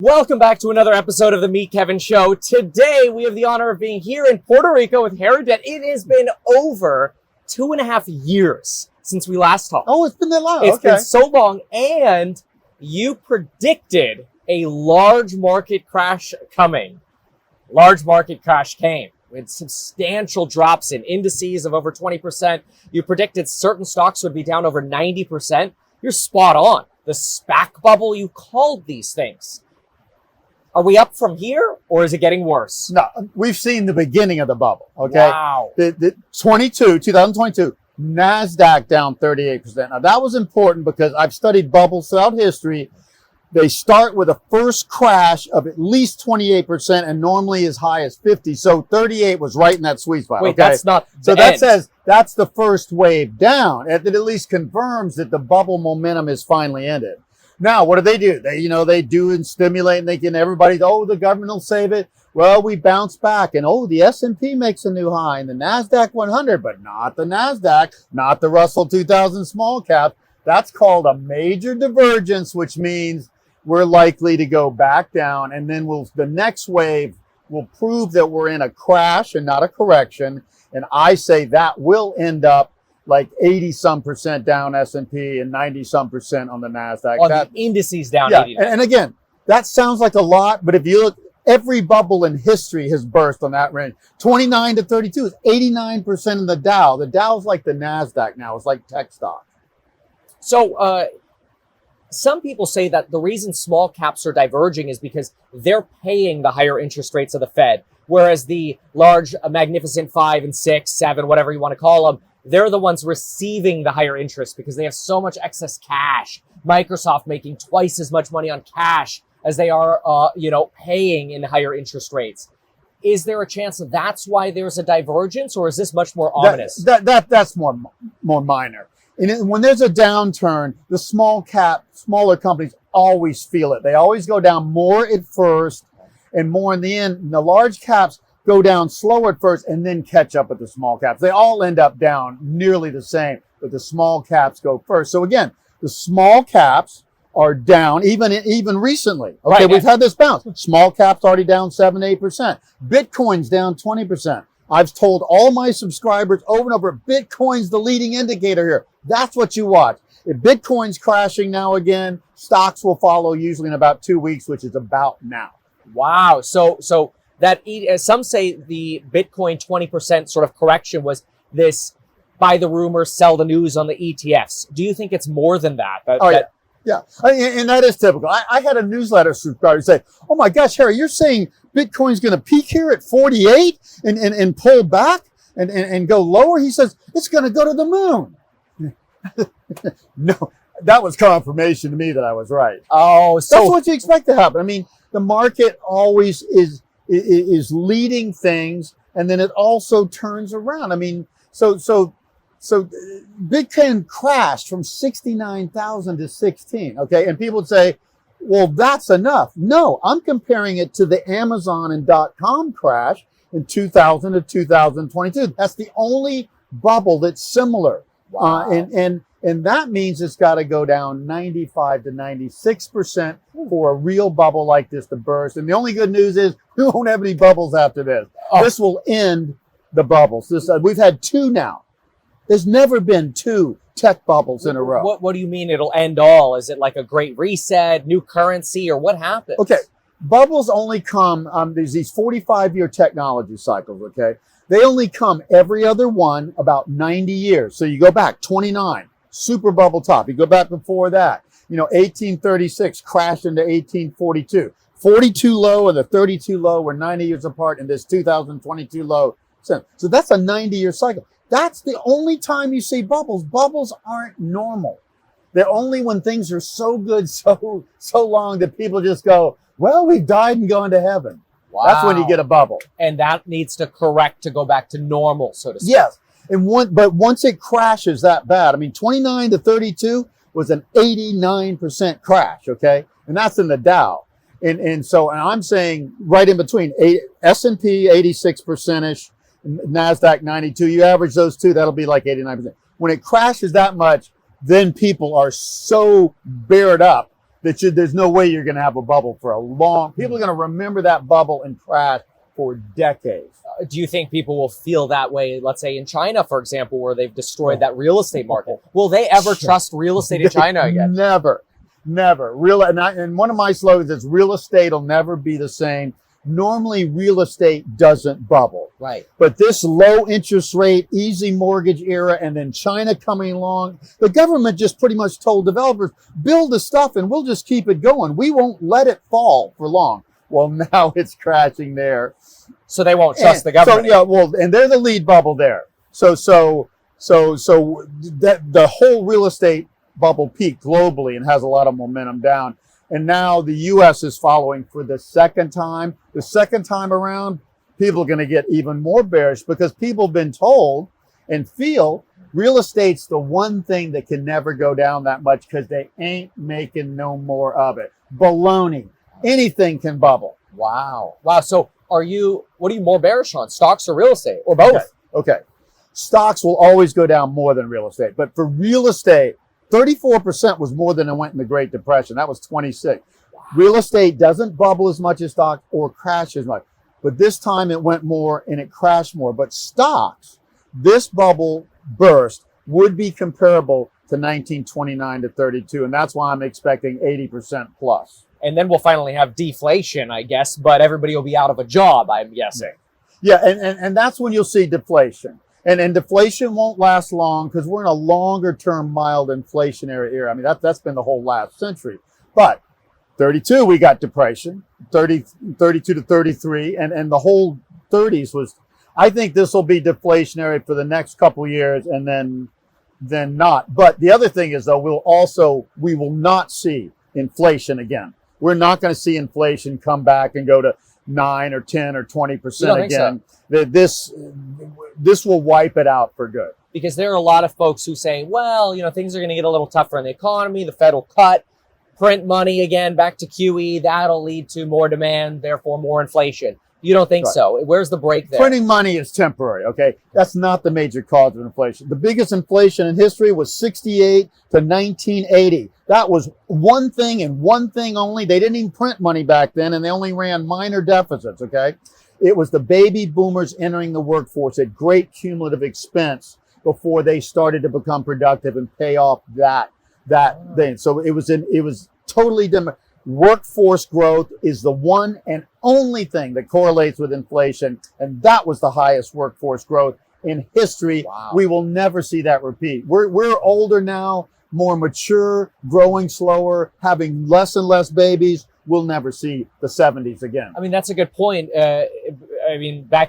Welcome back to another episode of the Meet Kevin Show. Today, we have the honor of being here in Puerto Rico with Harry Dent. It has been over 2.5 years since we last talked. Oh, it's been that long. It's been so long, and you predicted a large market crash coming. Large market crash came with substantial drops in indices of over 20%. You predicted certain stocks would be down over 90%. You're spot on. The SPAC bubble, you called these things. Are we up from here, or is it getting worse? No, we've seen the beginning of the bubble, okay? Wow. The 2022, NASDAQ down 38%. Now, that was important because I've studied bubbles throughout history. They start with a first crash of at least 28% and normally as high as 50. So 38 was right in that sweet spot. Wait, okay? that's not So the that end. says that's the first wave down. It at least confirms that the bubble momentum is finally ended. Now, what do? They do and stimulate and everybody, oh, the government will save it. Well, we bounce back and, oh, the S&P makes a new high and the NASDAQ 100, but not the NASDAQ, not the Russell 2000 small cap. That's called a major divergence, which means we're likely to go back down. And then the next wave will prove that we're in a crash and not a correction. And I say that will end up like 80-some% down S&P and 90-some% on the NASDAQ. On the indices down yeah, 80. and again, that sounds like a lot, but if you look, every bubble in history has burst on that range. 29 to 32 is 89% in the Dow. The Dow's like the NASDAQ now. It's like tech stock. So some people say that the reason small caps are diverging is because they're paying the higher interest rates of the Fed, whereas the large, magnificent 5 and 6, 7, whatever you want to call them, they're the ones receiving the higher interest because they have so much excess cash. Microsoft making twice as much money on cash as they are, paying in higher interest rates. Is there a chance that that's why there's a divergence, or is this much more ominous? That's more minor. And when there's a downturn, the smaller companies always feel it. They always go down more at first and more in the end. And the large caps go down slower at first and then catch up with the small caps. They all end up down nearly the same, but the small caps go first. So again, the small caps are down even recently. Okay, right, we've had this bounce. Small caps already down 7-8%. Bitcoin's down 20%. I've told all my subscribers over and over, Bitcoin's the leading indicator here. That's what you watch. If Bitcoin's crashing now again, stocks will follow usually in about 2 weeks, which is about now. Wow. So that, as some say, the Bitcoin 20% sort of correction was this buy the rumors, sell the news on the ETFs. Do you think it's more than that? Yeah. And that is typical. I had a newsletter subscriber say, oh my gosh, Harry, you're saying Bitcoin's going to peak here at 48 and pull back and go lower? He says, it's going to go to the moon. No, that was confirmation to me that I was right. Oh, so that's what you expect to happen. I mean, the market always is leading things, and then it also turns around. I mean, so Bitcoin crashed from 69,000 to 16. Okay, and people would say, well, that's enough. No, I'm comparing it to the Amazon and .com crash in 2000 to 2022. That's the only bubble that's similar. Wow. And that means it's got to go down 95 to 96% for a real bubble like this to burst. And the only good news is we won't have any bubbles after this. Oh. This will end the bubbles. We've had 2 now. There's never been 2 tech bubbles in a row. What do you mean it'll end all? Is it like a great reset, new currency, or what happens? Okay, bubbles only come, there's these 45-year technology cycles, okay? They only come every other one about 90 years. So you go back, 29, super bubble top. You go back before that, 1836 crashed into 1842. 42 low and the 32 low were 90 years apart, and this 2022 low. So that's a 90-year cycle. That's the only time you see bubbles. Bubbles aren't normal. They're only when things are so good, so long that people just go, well, we've died and gone to heaven. Wow. That's when you get a bubble. And that needs to correct to go back to normal, so to speak. Yes. But once it crashes that bad, I mean, 29 to 32 was an 89% crash, okay? And that's in the Dow. And so I'm saying right in between, S&P 86%-ish, NASDAQ 92, you average those two, that'll be like 89%. When it crashes that much, then people are so bared up There's no way you're going to have a bubble for a long. People are going to remember that bubble and crash for decades. Do you think people will feel that way, let's say in China, for example, where they've destroyed that real estate market? Will they ever trust real estate in China again? Never. And one of my slogans is real estate will never be the same. Normally, real estate doesn't bubble. Right. But this low interest rate, easy mortgage era, and then China coming along, the government just pretty much told developers, build the stuff and we'll just keep it going. We won't let it fall for long. Well, now it's crashing there. So they won't trust the government. So, yeah, well, and they're the lead bubble there. So that the whole real estate bubble peaked globally and has a lot of momentum down. And now the U.S. is following for the second time. The second time around, people are going to get even more bearish because people have been told and feel real estate's the one thing that can never go down that much because they ain't making no more of it. Baloney. Anything can bubble. Wow. So what are you more bearish on, stocks or real estate, or both? Okay. Stocks will always go down more than real estate. But for real estate, 34% was more than it went in the Great Depression. That was 26. Wow. Real estate doesn't bubble as much as stocks or crash as much. But this time it went more and it crashed more. But stocks, this bubble burst would be comparable to 1929 to 32. And that's why I'm expecting 80% plus. And then we'll finally have deflation, I guess, but everybody will be out of a job, I'm guessing. Yeah, and that's when you'll see deflation. And deflation won't last long because we're in a longer term mild inflationary era. I mean, that's been the whole last century. But 32, we got depression, 32 to 33, and the whole 30s was, I think this will be deflationary for the next couple of years and then not. But the other thing is, though, we will not see inflation again. We're not going to see inflation come back and go to 9 or 10 or 20% again. So? This will wipe it out for good. Because there are a lot of folks who say, well, things are going to get a little tougher in the economy. The Fed will cut, print money again, back to QE. That'll lead to more demand, therefore more inflation. You don't think so? Where's the break there? Printing money is temporary, okay? That's not the major cause of inflation. The biggest inflation in history was 68 to 1980. That was one thing and one thing only. They didn't even print money back then, and they only ran minor deficits, okay? It was the baby boomers entering the workforce at great cumulative expense before they started to become productive and pay off that thing. So it was totally different. Workforce growth is the one and only thing that correlates with inflation, and that was the highest workforce growth in history. Wow. We will never see that repeat. We're older now, more mature, growing slower, having less and less babies. We'll never see the 70s again. I mean, that's a good point. Back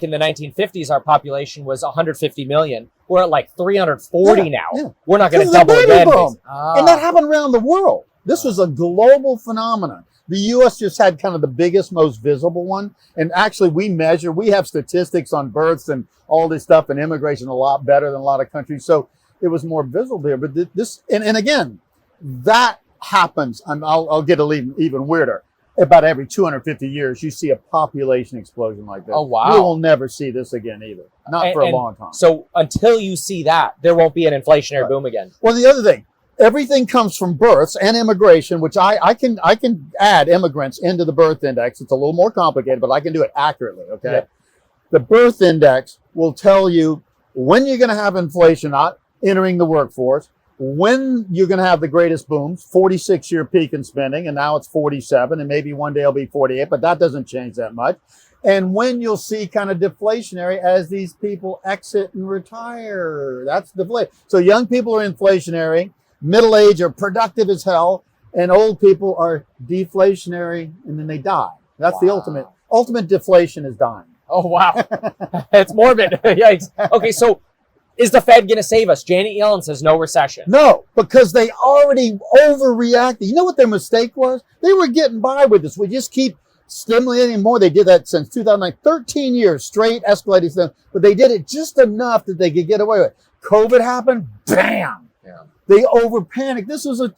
in the 1950s, our population was 150 million. We're at like 340 now. Yeah. We're not going to double again. And that happened around the world. This was a global phenomenon. The U.S. just had kind of the biggest, most visible one. And actually, we have statistics on births and all this stuff and immigration a lot better than a lot of countries. So it was more visible there. But and again, that happens. I'll get even weirder. About every 250 years, you see a population explosion like this. Oh, wow. We will never see this again either. Not for a long time. So until you see that, there won't be an inflationary boom again. Well, the other thing, everything comes from births and immigration, which I can add immigrants into the birth index. It's a little more complicated, but I can do it accurately, okay? Yeah. The birth index will tell you when you're going to have inflation not entering the workforce, when you're going to have the greatest booms, 46-year peak in spending, and now it's 47, and maybe one day it'll be 48, but that doesn't change that much. And when you'll see kind of deflationary as these people exit and retire. That's deflation. So young people are inflationary, middle age are productive as hell, and old people are deflationary, and then they die. That's the ultimate deflation is dying. Oh, wow. It's morbid. Yikes. Okay, so is the Fed going to save us? Janet Yellen says no recession. No, because they already overreacted. You know what their mistake was? They were getting by with this. We just keep stimulating more. They did that since 2009. 13 years straight escalating stuff, but they did it just enough that they could get away with it. COVID happened, bam. Yeah. They over panicked. This was a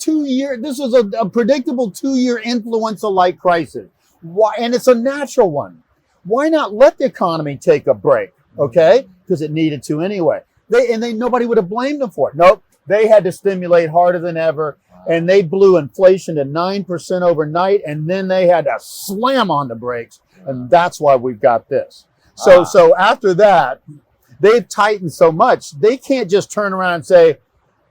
predictable 2-year influenza-like crisis. Why? And it's a natural one. Why not let the economy take a break? Okay? Because it needed to anyway. Nobody would have blamed them for it. Nope. They had to stimulate harder than ever. and they blew inflation to 9% overnight, and then they had to slam on the brakes, and that's why we've got this. So after that, they've tightened so much, they can't just turn around and say,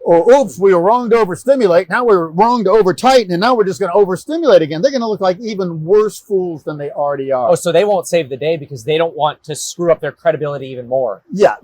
oh, oops, we were wrong to overstimulate. Now we're wrong to over-tighten, and now we're just going to overstimulate again. They're going to look like even worse fools than they already are. Oh, so they won't save the day because they don't want to screw up their credibility even more. Yeah.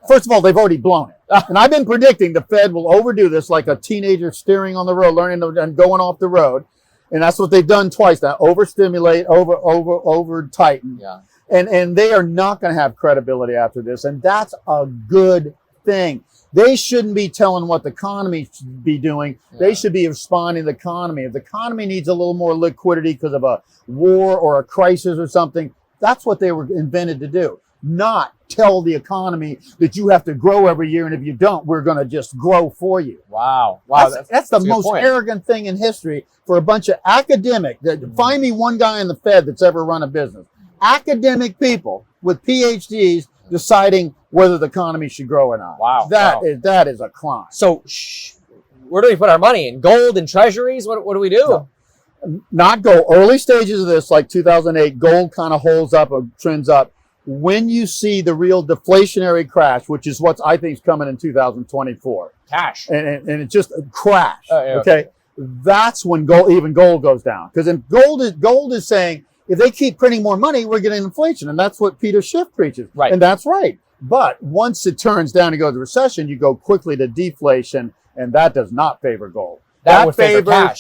First of all, they've already blown it. And I've been predicting the Fed will overdo this like a teenager steering on the road, learning and going off the road. And that's what they've done twice now. Overstimulate, over-tighten. Yeah. And they are not going to have credibility after this. And that's a good thing. They shouldn't be telling what the economy should be doing. Yeah. They should be responding to the economy. If the economy needs a little more liquidity because of a war or a crisis or something, that's what they were invented to do. Not tell the economy that you have to grow every year, and if you don't, we're going to just grow for you. Wow. That's the most arrogant thing in history for a bunch of academic. Find me one guy in the Fed that's ever run a business. Academic people with PhDs deciding whether the economy should grow or not. Wow. That is a crime. So where do we put our money? In gold and treasuries? What do we do? No, not gold. Early stages of this, like 2008, gold kind of holds up or trends up. When you see the real deflationary crash, which is what I think is coming in 2024. Cash. And it just crashed. Yeah. Okay. That's when gold goes down. Because gold is saying, if they keep printing more money, we're getting inflation. And that's what Peter Schiff preaches. Right. And that's right. But once it turns down and goes to recession, you go quickly to deflation, and that does not favor gold. That would favor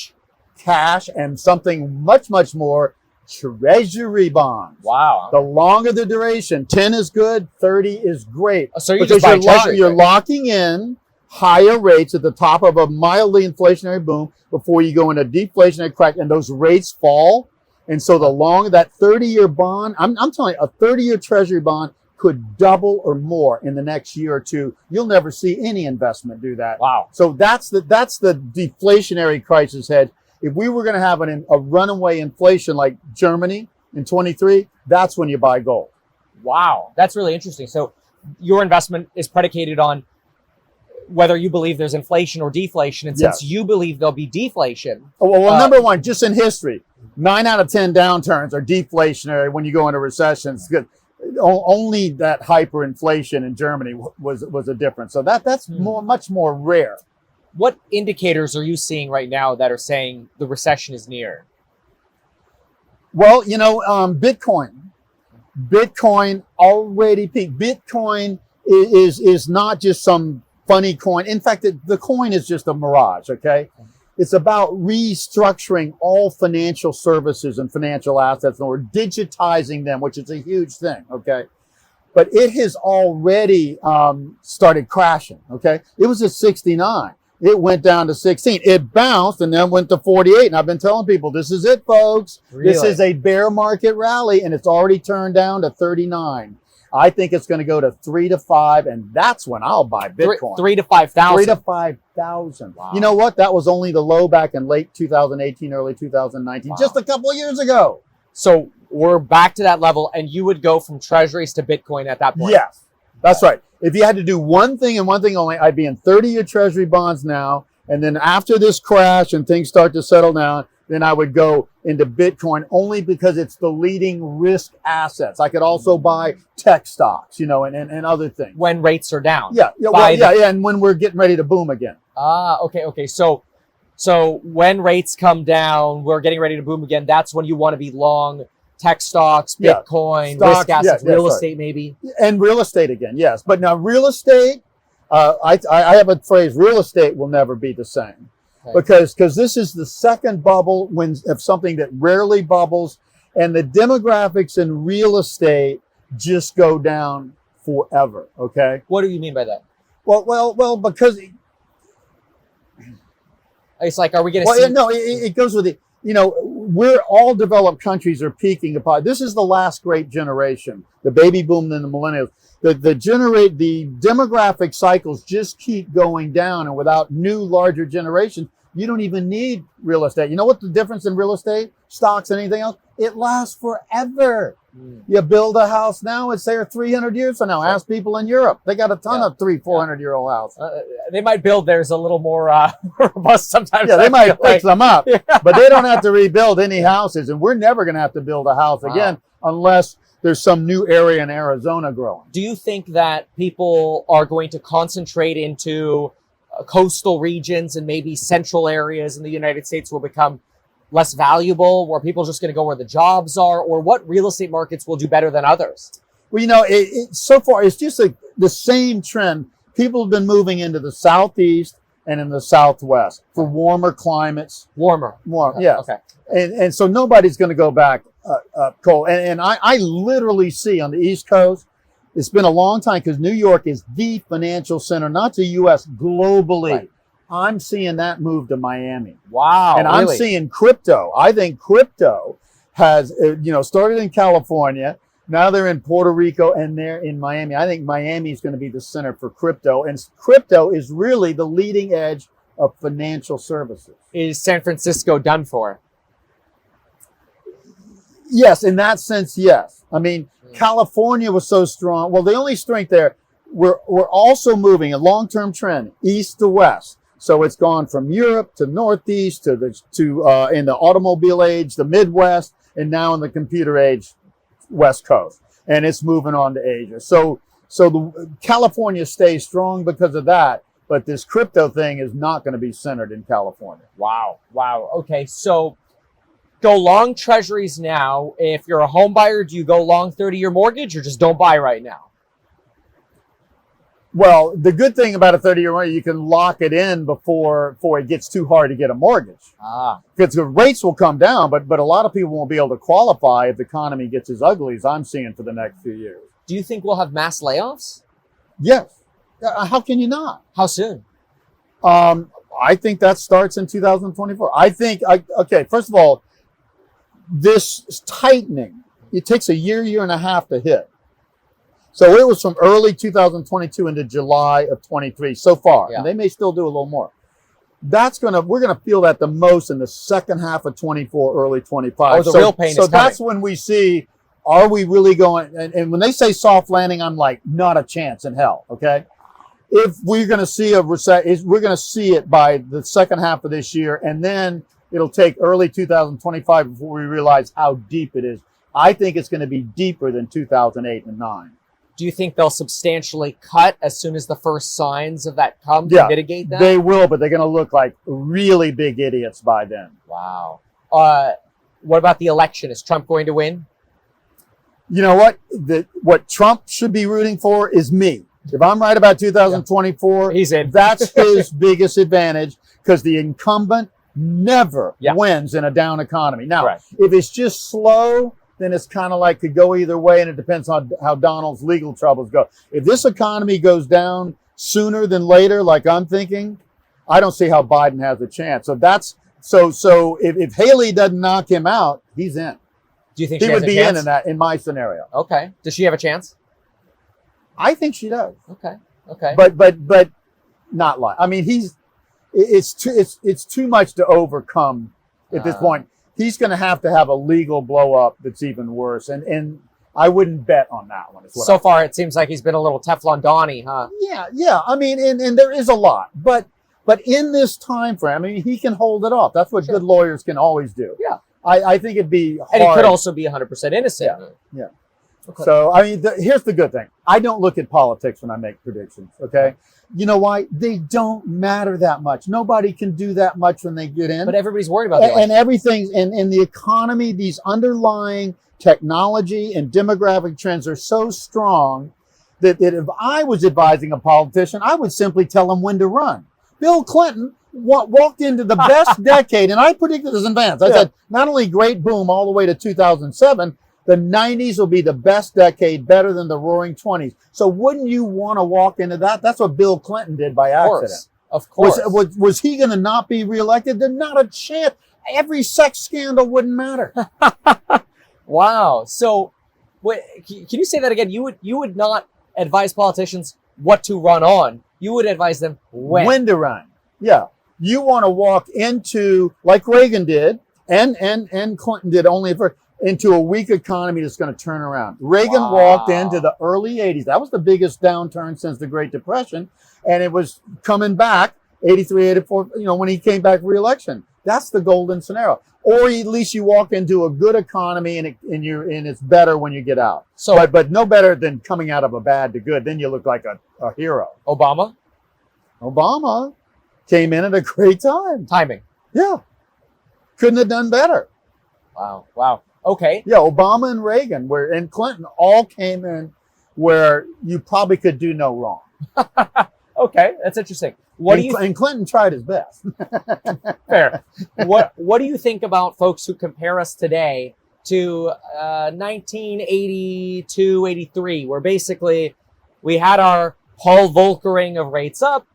cash and something much, much more, treasury bonds. Wow. The longer the duration, 10 is good, 30 is great. So you just buy treasury. You're locking in higher rates at the top of a mildly inflationary boom before you go into deflationary crack, and those rates fall. And so the longer that 30-year bond, I'm telling you, a 30-year treasury bond could double or more in the next year or two. You'll never see any investment do that. Wow. So that's the deflationary crisis hedge. If we were going to have a runaway inflation like Germany in 23, that's when you buy gold. Wow. That's really interesting. So your investment is predicated on whether you believe there's inflation or deflation. And since you believe there'll be deflation. Well, number one, just in history, 9 out of 10 downturns are deflationary when you go into recessions. Only that hyperinflation in Germany was a difference. So that's much more rare. What indicators are you seeing right now that are saying the recession is near? Well, Bitcoin already peaked. Bitcoin is not just some funny coin. In fact, the coin is just a mirage. Okay. It's about restructuring all financial services and financial assets, and we're digitizing them, which is a huge thing, okay? But it has already started crashing, okay? It was at 69. It went down to 16. It bounced and then went to 48. And I've been telling people, this is it, folks. Really? This is a bear market rally, and it's already turned down to 39. I think it's going to go to 3 to 5, and that's when I'll buy Bitcoin. 3 to 5,000. 3 to 5,000. Wow. You know what? That was only the low back in late 2018, early 2019, just a couple of years ago. So we're back to that level, and you would go from treasuries to Bitcoin at that point? Yes, that's right. If you had to do one thing and one thing only, I'd be in 30-year treasury bonds now, and then after this crash and things start to settle down, then I would go into Bitcoin only because it's the leading risk assets. I could also buy tech stocks, and other things. When rates are down. Yeah, and when we're getting ready to boom again. Okay. So when rates come down, we're getting ready to boom again. That's when you want to be long tech stocks, Bitcoin, risk assets, real estate maybe. And real estate again, yes. But now real estate, I have a phrase, real estate will never be the same. Okay. Because this is the second bubble of something that rarely bubbles, and the demographics in real estate just go down forever. Okay. What do you mean by that? Well, because it's like, are we going to see? No, it goes with it. We're all developed countries are peaking upon. This is the last great generation, the baby boom and the millennials. The demographic cycles just keep going down, and without new, larger generations, you don't even need real estate. You know what the difference in real estate? stocks and anything else, it lasts forever. Mm. You build a house now, it's there 300 years from now. Ask people in Europe. They got a ton of 400-year-old houses. They might build theirs a little more robust sometimes. Yeah, they might fix them up, Yeah. but they don't have to rebuild any houses. And we're never going to have to build a house again unless there's some new area in Arizona growing. Do you think that people are going to concentrate into coastal regions and maybe central areas in the United States will become less valuable, where people are just going to go where the jobs are, or what real estate markets will do better than others? Well, so far, it's just the same trend. People have been moving into the Southeast and in the Southwest for warmer climates. Warm, yeah. Okay. And so nobody's going to go back cold. And I literally see on the East Coast, it's been a long time because New York is the financial center, not to U.S., globally. Right. I'm seeing that move to Miami. Wow. And really? I'm seeing crypto. I think crypto has, started in California. Now they're in Puerto Rico and they're in Miami. I think Miami is going to be the center for crypto. And crypto is really the leading edge of financial services. Is San Francisco done for? Yes, in that sense, yes. I mean, California was so strong. Well, the only strength there, we're also moving a long-term trend, east to west. So it's gone from Europe to Northeast to in the automobile age, the Midwest, and now in the computer age, West Coast. And it's moving on to Asia. So the California stays strong because of that, but this crypto thing is not going to be centered in California. Wow. Okay, so go long treasuries now. If you're a home buyer, do you go long 30-year mortgage or just don't buy right now? Well, the good thing about a 30-year mortgage, you can lock it in before it gets too hard to get a mortgage. Because the rates will come down, but a lot of people won't be able to qualify if the economy gets as ugly as I'm seeing for the next few years. Do you think we'll have mass layoffs? Yes. How can you not? How soon? I think that starts in 2024. Okay, first of all, this tightening, it takes a year and a half to hit. So it was from early 2022 into July of 23 so far. Yeah. And they may still do a little more. We're gonna feel that the most in the second half of 24, early 25. Oh, the real pain is coming. So that's when we see, are we really going, and when they say soft landing, I'm like, not a chance in hell, okay? If we're gonna see a recession, we're gonna see it by the second half of this year, and then it'll take early 2025 before we realize how deep it is. I think it's gonna be deeper than 2008 and 9. Do you think they'll substantially cut as soon as the first signs of that come to mitigate that? They will, but they're going to look like really big idiots by then. Wow. What about the election? Is Trump going to win? You know what? What Trump should be rooting for is me. If I'm right about 2024, He's in. That's his biggest advantage, because the incumbent never wins in a down economy. Now, if it's just slow, then it's kind of like could go either way, and it depends on how Donald's legal troubles go. If this economy goes down sooner than later, like I'm thinking, I don't see how Biden has a chance. So if Haley doesn't knock him out, he's in. Do you think he she has would a be chance? in my scenario? Okay. Does she have a chance? I think she does. Okay. But not like. I mean, it's too much to overcome at this point. He's going to have a legal blow up that's even worse. And I wouldn't bet on that one. So far, it seems like he's been a little Teflon Donnie, huh? Yeah. I mean, and there is a lot. But in this time frame, I mean, he can hold it off. That's what good lawyers can always do. Yeah. I think it'd be hard. And he could also be 100% innocent. Yeah. Okay. So, I mean, here's the good thing. I don't look at politics when I make predictions, okay? You know why? They don't matter that much. Nobody can do that much when they get in. But everybody's worried about that. And everything, in the economy, these underlying technology and demographic trends are so strong that if I was advising a politician, I would simply tell him when to run. Bill Clinton walked into the best decade, and I predicted this in advance. I said, not only great boom all the way to 2007, the 90s will be the best decade, better than the roaring 20s. So wouldn't you want to walk into that? That's what Bill Clinton did by accident. Of course. Was he going to not be reelected? There's not a chance. Every sex scandal wouldn't matter. Wow. So can you say that again? You would not advise politicians what to run on. You would advise them when. When to run. Yeah. You want to walk into, like Reagan did, and Clinton did only for into a weak economy that's going to turn around. Reagan walked into the early 80s. That was the biggest downturn since the Great Depression. And it was coming back 83, 84, when he came back re-election. That's the golden scenario. Or at least you walk into a good economy and it's better when you get out. So, but no better than coming out of a bad to good. Then you look like a hero. Obama came in at a great time. Timing. Yeah. Couldn't have done better. Wow. Okay. Yeah, Obama and Reagan and Clinton all came in where you probably could do no wrong. Okay, that's interesting. And Clinton tried his best. Fair. What do you think about folks who compare us today to 1982, 83, where basically we had our Paul Volckering of rates up.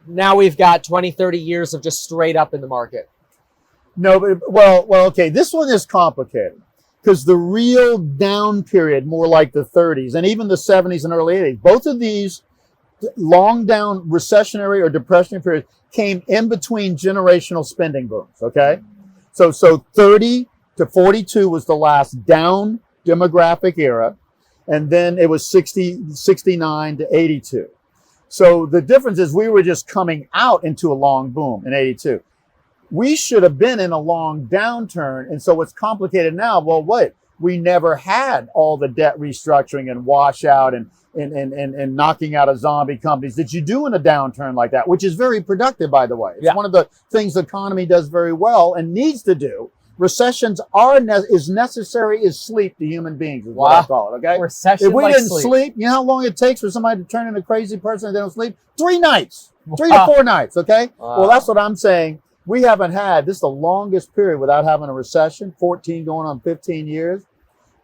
Now we've got 20, 30 years of just straight up in the market. No, but okay. This one is complicated because the real down period, more like the 30s and even the 70s and early 80s, both of these long down recessionary or depressionary periods came in between generational spending booms. Okay, so 30 to 42 was the last down demographic era, and then it was 69 to 82. So the difference is we were just coming out into a long boom in 82. We should have been in a long downturn. And so what's complicated now, we never had all the debt restructuring and washout and knocking out of zombie companies that you do in a downturn like that, which is very productive, by the way. It's one of the things the economy does very well and needs to do. Recessions are as necessary as sleep to human beings, is what I call it, okay? Recession if we like didn't sleep. sleep, you know how long it takes for somebody to turn into a crazy person and they don't sleep? 3 nights. 3 to 4 nights, okay? Well, that's what I'm saying. We haven't had, this is the longest period without having a recession, 14 going on 15 years.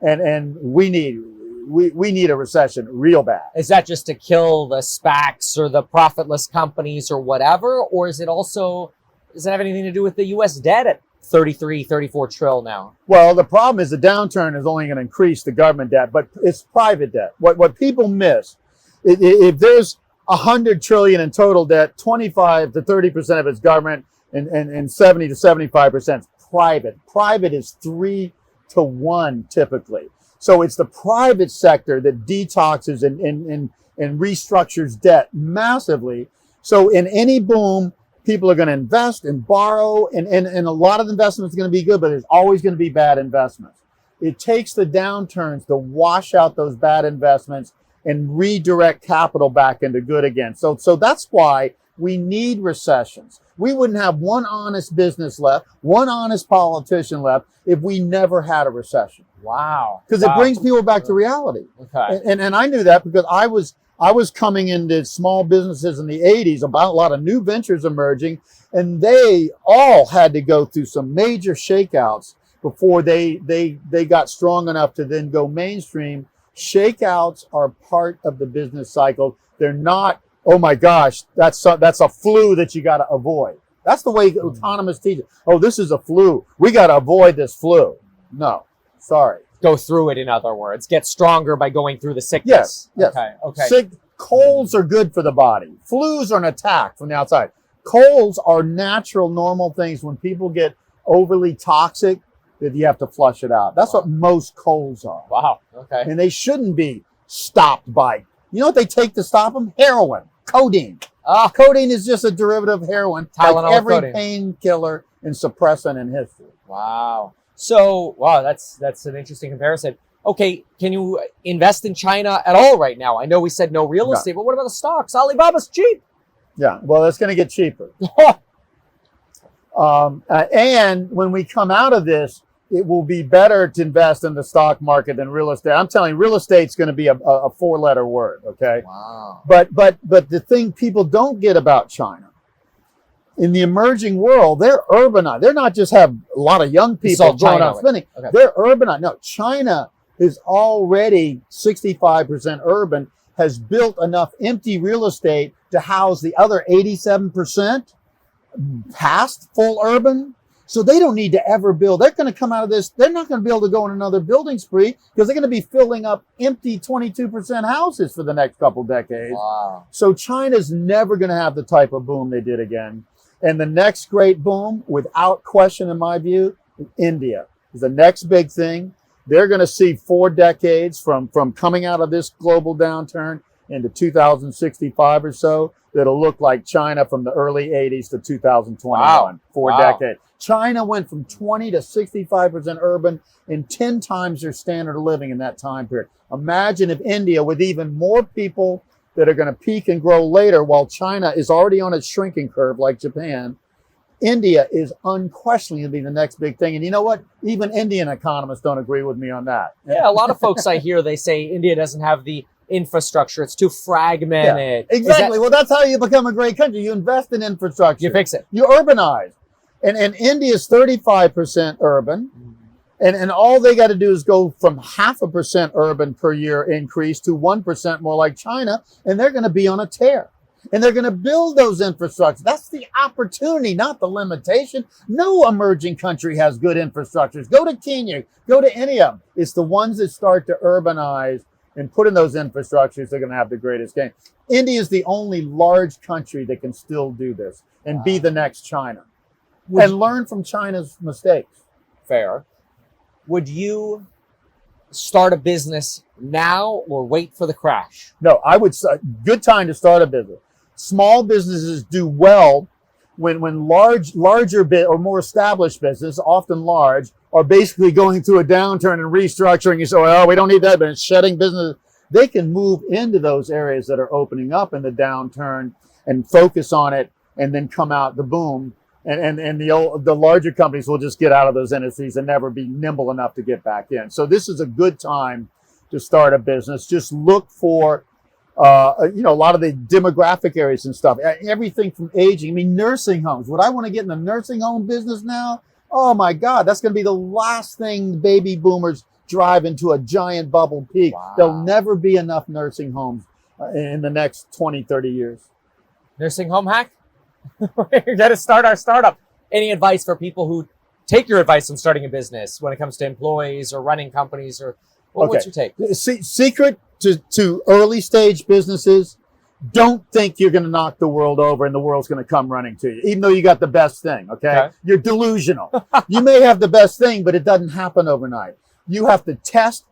And we need a recession real bad. Is that just to kill the SPACs or the profitless companies or whatever? Or does it have anything to do with the U.S. debt at 33, 34 trill now? Well, the problem is the downturn is only going to increase the government debt, but it's private debt. What people miss, if there's 100 trillion in total debt, 25 to 30% of it's government, and 70 to 75% private. Private is 3 to 1 typically. So it's the private sector that detoxes and restructures debt massively. So in any boom, people are going to invest and borrow, and a lot of investments are going to be good, but there's always going to be bad investments. It takes the downturns to wash out those bad investments and redirect capital back into good again. So that's why we need recessions. We wouldn't have one honest business left, one honest politician left if we never had a recession. Wow. Because it brings people back to reality. Okay. And I knew that because I was coming into small businesses in the 80s, about a lot of new ventures emerging, and they all had to go through some major shakeouts before they got strong enough to then go mainstream. Shakeouts are part of the business cycle. They're not, oh my gosh, that's a flu that you got to avoid. That's the way economists teach it. Oh, this is a flu. We got to avoid this flu. No, sorry. Go through it, in other words. Get stronger by going through the sickness. Yes. Okay. Colds are good for the body. Flus are an attack from the outside. Colds are natural, normal things. When people get overly toxic, that you have to flush it out. That's what most colds are. Wow. Okay. And they shouldn't be stopped by, you know what they take to stop them? Heroin, codeine. Codeine is just a derivative of heroin, Tylenol, like every codeine. Painkiller and suppressant in history. Wow. So, that's an interesting comparison. Okay, can you invest in China at all right now? I know we said no real estate, but what about the stocks? Alibaba's cheap. Yeah, well, it's going to get cheaper. And when we come out of this, it will be better to invest in the stock market than real estate. I'm telling you, real estate's going to be a 4-letter word, okay? Wow. But the thing people don't get about China, in the emerging world, they're urbanized. They're not just have a lot of young people going out spending. Okay. They're urbanized. No, China is already 65% urban, has built enough empty real estate to house the other 87% past full urban. So they don't need to ever build. They're going to come out of this. They're not going to be able to go on another building spree because they're going to be filling up empty 22% houses for the next couple decades. Wow. So China's never going to have the type of boom they did again. And the next great boom, without question, in my view, India is the next big thing. They're going to see 4 decades from coming out of this global downturn into 2065 or so that'll look like China from the early 80s to 2021. Wow. 4 decades. China went from 20 to 65% urban in 10 times their standard of living in that time period. Imagine if India, with even more people that are going to peak and grow later, while China is already on its shrinking curve like Japan, India is unquestionably going to be the next big thing. And you know what? Even Indian economists don't agree with me on that. Yeah, a lot of folks I hear, they say India doesn't have the infrastructure. It's too fragmented. Yeah, exactly. Well, that's how you become a great country. You invest in infrastructure. You fix it. You urbanize. And India is 35% urban. And all they got to do is go from 0.5% urban per year increase to 1% more like China, and they're going to be on a tear. And they're going to build those infrastructures. That's the opportunity, not the limitation. No emerging country has good infrastructures. Go to Kenya, go to any of them. It's the ones that start to urbanize and put in those infrastructures they're going to have the greatest gain. India is the only large country that can still do this and be the next China and learn from China's mistakes. Fair. Would you start a business now or wait for the crash? No, I would say good time to start a business. Small businesses do well when larger bit or more established business, often large, are basically going through a downturn and restructuring. You say, oh, we don't need that, but it's shedding business. They can move into those areas that are opening up in the downturn and focus on it and then come out the boom. And the larger companies will just get out of those industries and never be nimble enough to get back in. So this is a good time to start a business. Just look for, a lot of the demographic areas and stuff. Everything from aging. I mean, nursing homes. Would I want to get in the nursing home business now? Oh my God, that's going to be the last thing baby boomers drive into a giant bubble peak. Wow. There'll never be enough nursing homes in the next 20, 30 years. Nursing home hack? We got to start our startup. Any advice for people who take your advice on starting a business when it comes to employees or running companies, or what's your take? Secret to early stage businesses: don't think you're going to knock the world over and the world's going to come running to you, even though you got the best thing. Okay. You're delusional. You may have the best thing, but it doesn't happen overnight. You have to test.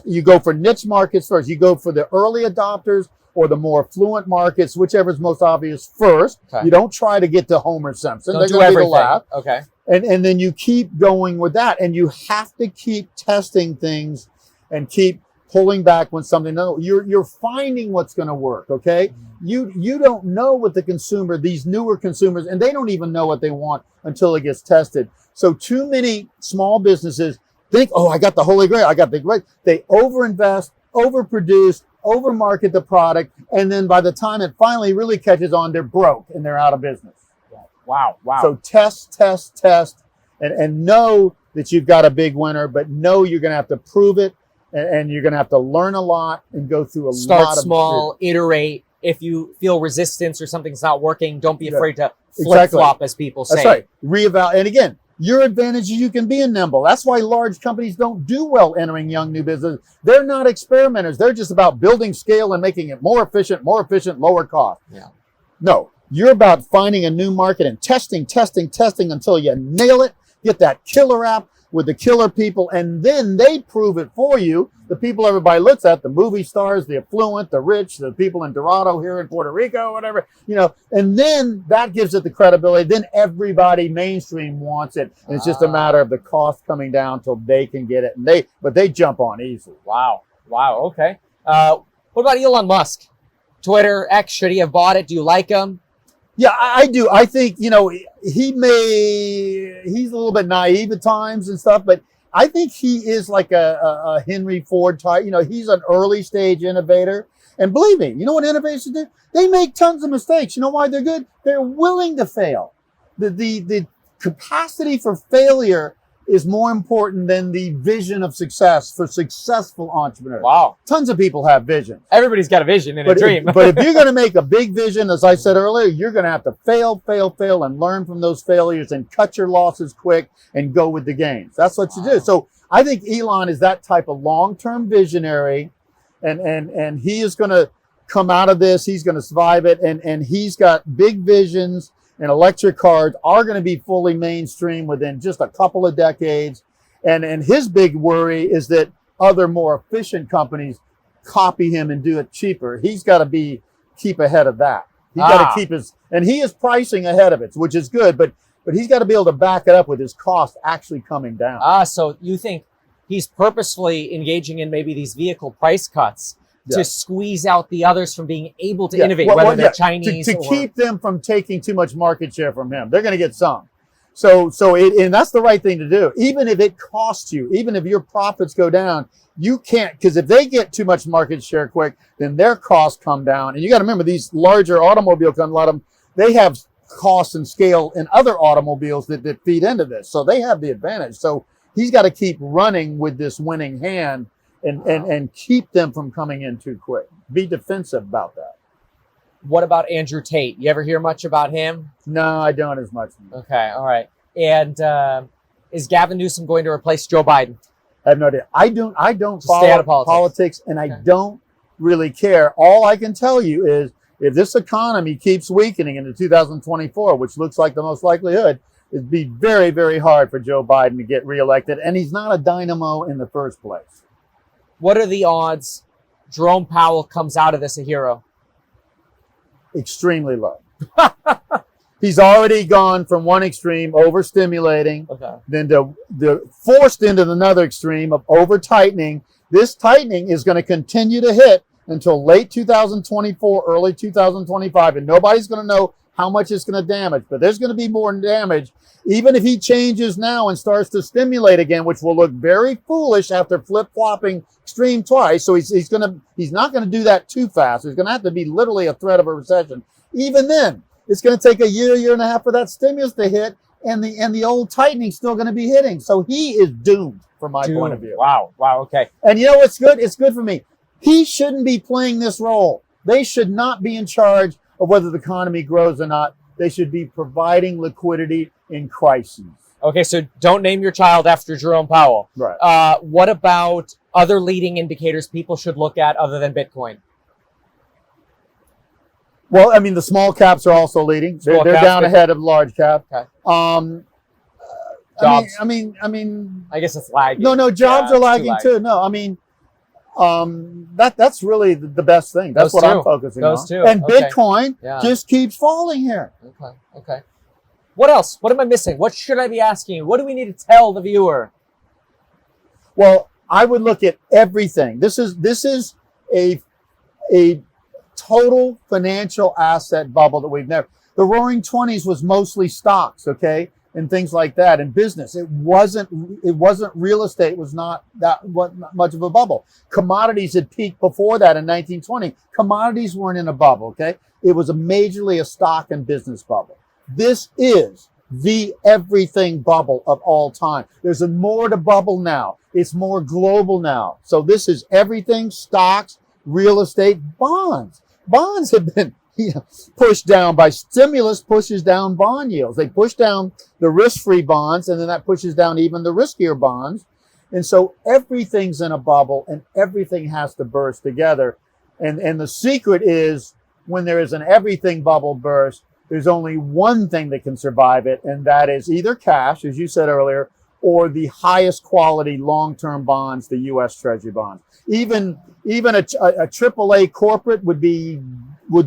You go for niche markets first. You go for the early adopters or the more affluent markets, whichever is most obvious first. Okay. You don't try to get to Homer Simpson. Don't do everything. Okay. And then you keep going with that. And you have to keep testing things and keep pulling back when something, no, you're finding what's going to work. Okay. You don't know what the consumer, these newer consumers, and they don't even know what they want until it gets tested. So too many small businesses think, oh, I got the holy grail. I got the great. They overinvest, overproduce, overmarket the product, and then by the time it finally really catches on, they're broke and they're out of business. Wow. So test, and know that you've got a big winner, but know you're going to have to prove it, and you're going to have to learn a lot and go through a lot of... Start small, iterate. If you feel resistance or something's not working, don't be afraid to flip-flop, as people say. That's right. Reevaluate. And again, your advantage is you can be nimble. That's why large companies don't do well entering young new business. They're not experimenters. They're just about building scale and making it more efficient, lower cost. Yeah. No, you're about finding a new market and testing until you nail it, get that killer app with the killer people, and then they prove it for you. The people everybody looks at, the movie stars, the affluent, the rich, the people in Dorado here in Puerto Rico, whatever, and then that gives it the credibility. Then everybody mainstream wants it. And it's just a matter of the cost coming down till they can get it. But they jump on easily. Wow. Okay. What about Elon Musk? Twitter, X, should he have bought it? Do you like him? Yeah, I do. I think, he's a little bit naive at times and stuff, but I think he is like a Henry Ford type. He's an early stage innovator. And believe me, you know what innovators do? They make tons of mistakes. You know why they're good? They're willing to fail. The capacity for failure is more important than the vision of success for successful entrepreneurs. Wow. Tons of people have visions. Everybody's got a vision and a dream. But if you're going to make a big vision, as I said earlier, you're going to have to fail, and learn from those failures and cut your losses quick and go with the gains. That's what you do. So I think Elon is that type of long-term visionary, and he is going to come out of this. He's going to survive it, and he's got big visions. and electric cars are going to be fully mainstream within just a couple of decades. And his big worry is that other more efficient companies copy him and do it cheaper. He's got to keep ahead of that. He's got to keep and he is pricing ahead of it, which is good, but he's got to be able to back it up with his cost actually coming down. So you think he's purposefully engaging in maybe these vehicle price cuts to squeeze out the others from being able to innovate, whether they're Chinese to keep them from taking too much market share from him. They're going to get some. And that's the right thing to do. Even if it costs you, even if your profits go down, you can't, because if they get too much market share quick, then their costs come down. And you got to remember, these larger automobile companies, a lot of them, they have cost and scale in other automobiles that feed into this. So they have the advantage. So he's got to keep running with this winning hand and keep them from coming in too quick. Be defensive about that. What about Andrew Tate? You ever hear much about him? No, I don't as much. Okay, all right. And is Gavin Newsom going to replace Joe Biden? I have no idea. I don't follow stay out of politics, and I don't really care. All I can tell you is if this economy keeps weakening into 2024, which looks like the most likelihood, it'd be very, very hard for Joe Biden to get reelected. And he's not a dynamo in the first place. What are the odds Jerome Powell comes out of this a hero? Extremely low. He's already gone from one extreme, overstimulating, then forced into another extreme of over-tightening. This tightening is going to continue to hit until late 2024, early 2025, and nobody's going to know how much it's going to damage. But there's going to be more damage, even if he changes now and starts to stimulate again, which will look very foolish after flip-flopping extreme twice. So he's not going to do that too fast. There's going to have to be literally a threat of a recession. Even then, it's going to take a year and a half for that stimulus to hit, and the old tightening still going to be hitting. So he is doomed from my point of view. Wow, okay. And you know what's good? It's good for me. He shouldn't be playing this role. They should not be in charge of whether the economy grows or not. They should be providing liquidity in crises. Okay, so don't name your child after Jerome Powell. Right. What about other leading indicators people should look at other than Bitcoin? Well, I mean, the small caps are also leading. They're down ahead of large cap. Okay. Jobs. I mean. I guess it's lagging. No, jobs are lagging too. No, I mean, that's really the best thing. That's what I'm focusing on. Those two. And Bitcoin just keeps falling here. Okay. What else? What am I missing? What should I be asking you? What do we need to tell the viewer? Well, I would look at everything. This is a total financial asset bubble that we've never. The Roaring '20s was mostly stocks, okay, and things like that, and business. It wasn't real estate. Was not that much of a bubble. Commodities had peaked before that in 1920. Commodities weren't in a bubble, okay. It was majorly a stock and business bubble. This is the everything bubble of all time. There's more to bubble now. It's more global now. So this is everything: stocks, real estate, bonds. Bonds have been pushed down by stimulus, pushes down bond yields. They push down the risk-free bonds, and then that pushes down even the riskier bonds. And so everything's in a bubble, and everything has to burst together. And the secret is, when there is an everything bubble burst, there's only one thing that can survive it, and that is either cash, as you said earlier, or the highest quality long-term bonds, the U.S. Treasury bonds. Even a AAA corporate would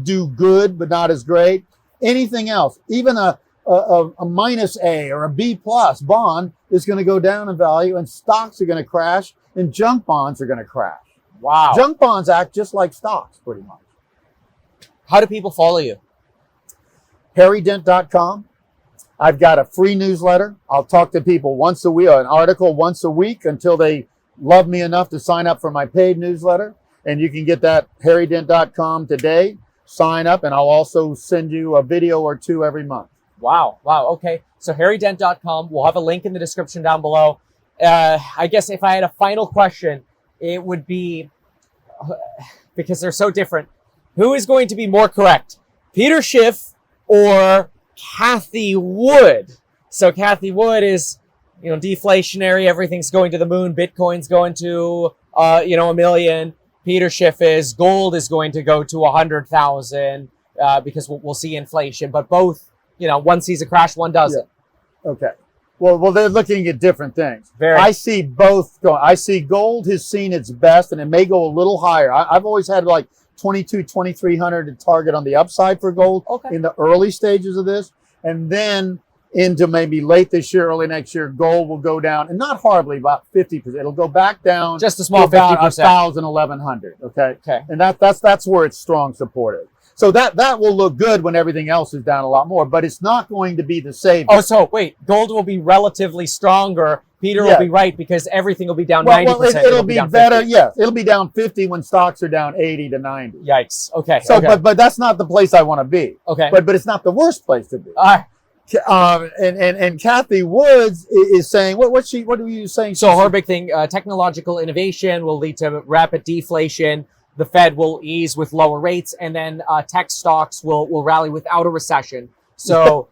do good, but not as great. Anything else, even a minus A or a B plus bond is going to go down in value, and stocks are going to crash, and junk bonds are going to crash. Wow. Junk bonds act just like stocks, pretty much. How do people follow you? HarryDent.com. I've got a free newsletter. I'll talk to people once a week, an article once a week, until they love me enough to sign up for my paid newsletter. And you can get that HarryDent.com today. Sign up, and I'll also send you a video or two every month. Wow. Okay. So HarryDent.com. We'll have a link in the description down below. I guess if I had a final question, it would be, because they're so different, who is going to be more correct? Peter Schiff or Cathie Wood? So Cathie Wood is, deflationary. Everything's going to the moon. Bitcoin's going to, $1 million. Peter Schiff is gold is going to go to 100,000 because we'll see inflation. But both, one sees a crash, one doesn't. Yeah. Okay. Well, they're looking at different things. Very. I see both going. I see gold has seen its best, and it may go a little higher. I've always had like 2,300 to target on the upside for gold in the early stages of this. And then into maybe late this year, early next year, gold will go down, and not horribly, about 50%. It'll go back down just a small 50%. About 1,000, 1,100. Okay. And that's where it's strong supported. So that will look good when everything else is down a lot more, but it's not going to be the savior. Oh, so wait, gold will be relatively stronger. Peter will be right because everything will be down 90%. Well, it'll be better. Yes, it'll be down 50 when stocks are down 80 to 90. Yikes. Okay. So, but that's not the place I want to be. Okay. But it's not the worst place to be. All right. And Kathy Woods is saying what are you saying? So her big thing, technological innovation will lead to rapid deflation. The Fed will ease with lower rates, and then tech stocks will rally without a recession. So,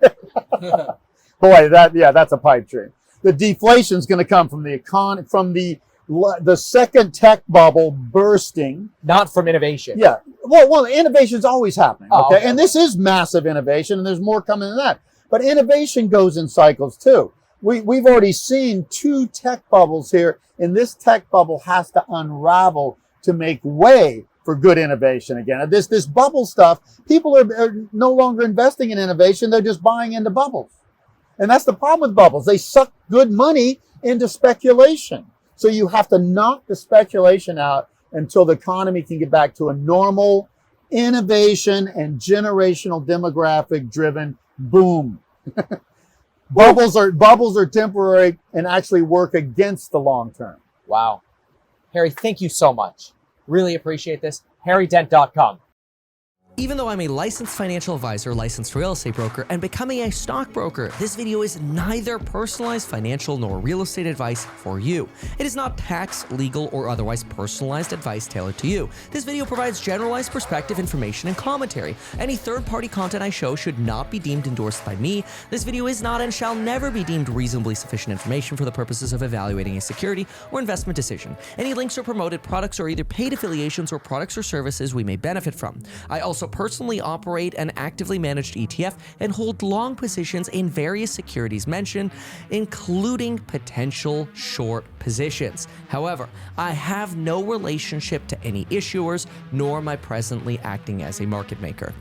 boy, that's a pipe dream. The deflation is going to come from the second tech bubble bursting, not from innovation. Yeah, well, innovation is always happening. Okay, and this okay. is massive innovation, and there's more coming than that. But innovation goes in cycles too. We've already seen 2 tech bubbles here, and this tech bubble has to unravel to make way for good innovation again. This bubble stuff, people are no longer investing in innovation, they're just buying into bubbles. And that's the problem with bubbles. They suck good money into speculation. So you have to knock the speculation out until the economy can get back to a normal innovation and generational demographic driven boom. Bubbles are temporary and actually work against the long term. Wow. Harry, thank you so much. Really appreciate this. HarryDent.com. Even though I'm a licensed financial advisor, licensed real estate broker, and becoming a stockbroker, this video is neither personalized financial nor real estate advice for you. It is not tax, legal, or otherwise personalized advice tailored to you. This video provides generalized perspective, information, and commentary. Any third-party content I show should not be deemed endorsed by me. This video is not and shall never be deemed reasonably sufficient information for the purposes of evaluating a security or investment decision. Any links or promoted products are either paid affiliations or products or services we may benefit from. I also personally operate an actively managed ETF and hold long positions in various securities mentioned, including potential short positions. However, I have no relationship to any issuers, nor am I presently acting as a market maker.